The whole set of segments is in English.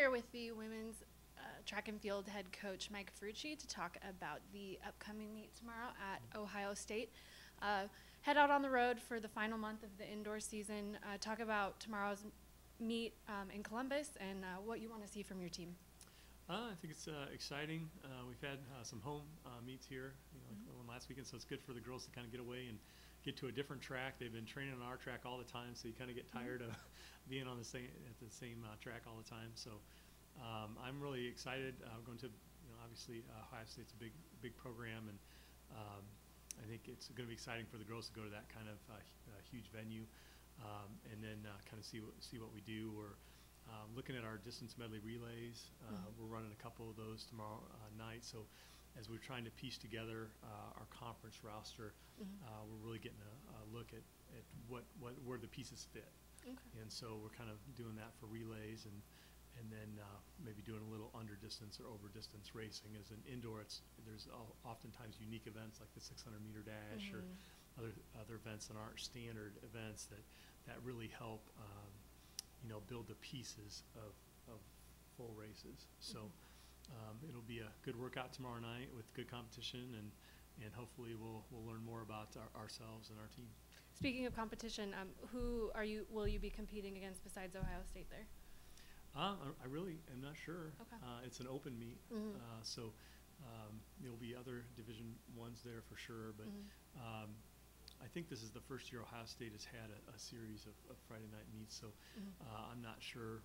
here with the women's track and field head coach Mike Ferrucci to talk about the upcoming meet tomorrow at Ohio State. Head out on the road for the final month of the indoor season. Talk about tomorrow's meet in Columbus and what you want to see from your team. I think it's exciting. We've had some home meets here, like the one last weekend, so it's good for the girls to kind of get away and get to a different track. They've been training on our track all the time, so you kind of get tired of being on the same track all the time. So I'm really excited. We're going to, obviously Ohio State's a big program, and I think it's going to be exciting for the girls to go to that kind of huge venue, and then kind of see what we do. We're looking at our distance medley relays. We're running a couple of those tomorrow night. So as we're trying to piece together our conference roster, we're really getting a look at where the pieces fit. Okay. And so we're kind of doing that for relays, and then maybe doing a little under distance or over distance racing. As an indoor, there's oftentimes unique events like the 600-meter dash or other events that aren't standard events that really help build the pieces of full races. So it'll be a good workout tomorrow night with good competition, and hopefully we'll learn more about ourselves and our team. Speaking of competition, who will you be competing against besides Ohio State there? I really am not sure. Okay. It's an open meet, so there'll be other Division I's there for sure. But I think this is the first year Ohio State has had a series of Friday night meets, so I'm not sure,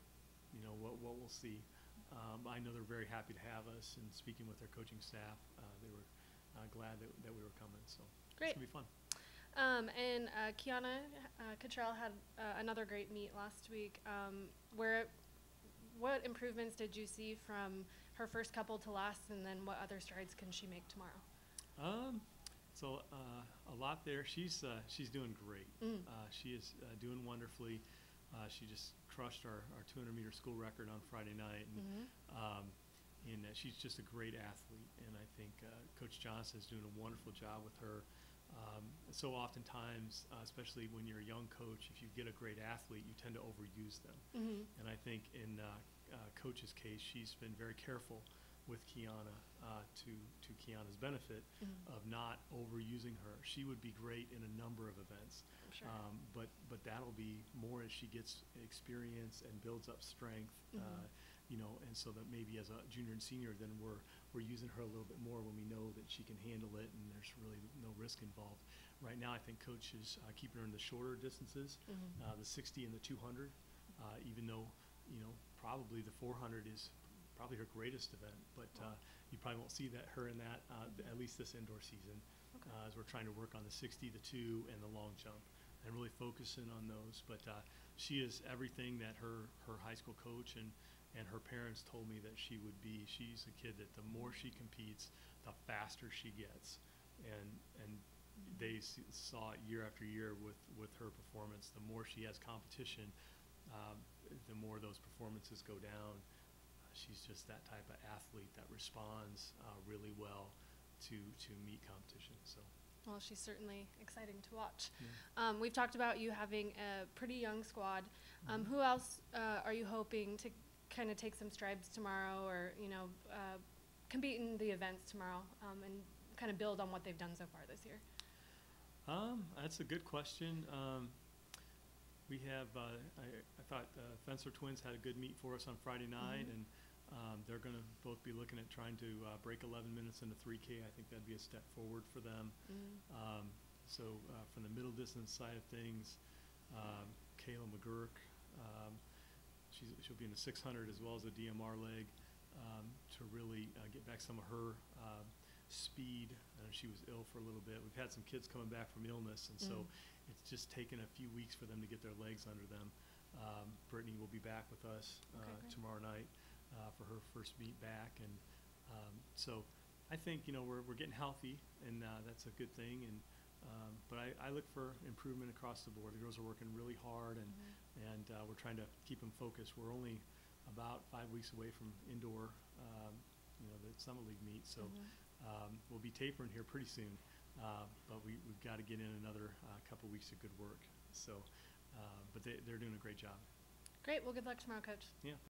what we'll see. I know they're very happy to have us, and speaking with their coaching staff, they were glad that we were coming. So great. It's gonna be fun. And Kiana Cottrell had another great meet last week. What improvements did you see from her first couple to last, and then what other strides can she make tomorrow? So a lot there. She's doing great. She is doing wonderfully. She just crushed our 200-meter school record on Friday night, and she's just a great athlete. And I think Coach Johnson is doing a wonderful job with her. So oftentimes, especially when you're a young coach, if you get a great athlete, you tend to overuse them. And I think in Coach's case, she's been very careful with Kiana to Kiana's benefit of not overusing her. She would be great in a number of events, sure. But that'll be more as she gets experience and builds up strength. And so that maybe as a junior and senior, then we're using her a little bit more when we know that she can handle it and there's really no risk involved. Right now, I think Coach is keeping her in the shorter distances, the 60 and the 200, even though probably the 400 is probably her greatest event, but you probably won't see her in that at least this indoor season, as we're trying to work on the 60, the 2, and the long jump, and really focusing on those. But she is everything that her high school coach and her parents told me that she would be. She's a kid that the more she competes, the faster she gets, and they saw it year after year with her performance. The more she has competition, the more those performances go down. She's just that type of athlete that responds really well to meet competition. So. Well, she's certainly exciting to watch. Yeah. We've talked about you having a pretty young squad. Who else are you hoping to kind of take some strides tomorrow, or compete in the events tomorrow, and kind of build on what they've done so far this year? That's a good question. We have, I thought Fencer Twins had a good meet for us on Friday night, and they're going to both be looking at trying to break 11 minutes into 3K. I think that'd be a step forward for them. So from the middle distance side of things, Kayla McGurk, she'll be in the 600 as well as the DMR leg, to really get back some of her speed. She was ill for a little bit. We've had some kids coming back from illness, and so it's just taken a few weeks for them to get their legs under them. Brittany will be back with us tomorrow night for her first meet back, and so I think we're getting healthy, and that's a good thing. And but I look for improvement across the board. The girls are working really hard, and we're trying to keep them focused. We're only about 5 weeks away from indoor, the Summit League meet, so we'll be tapering here pretty soon. But we've got to get in another couple weeks of good work. So, but they're doing a great job. Great. Well, good luck tomorrow, Coach. Yeah.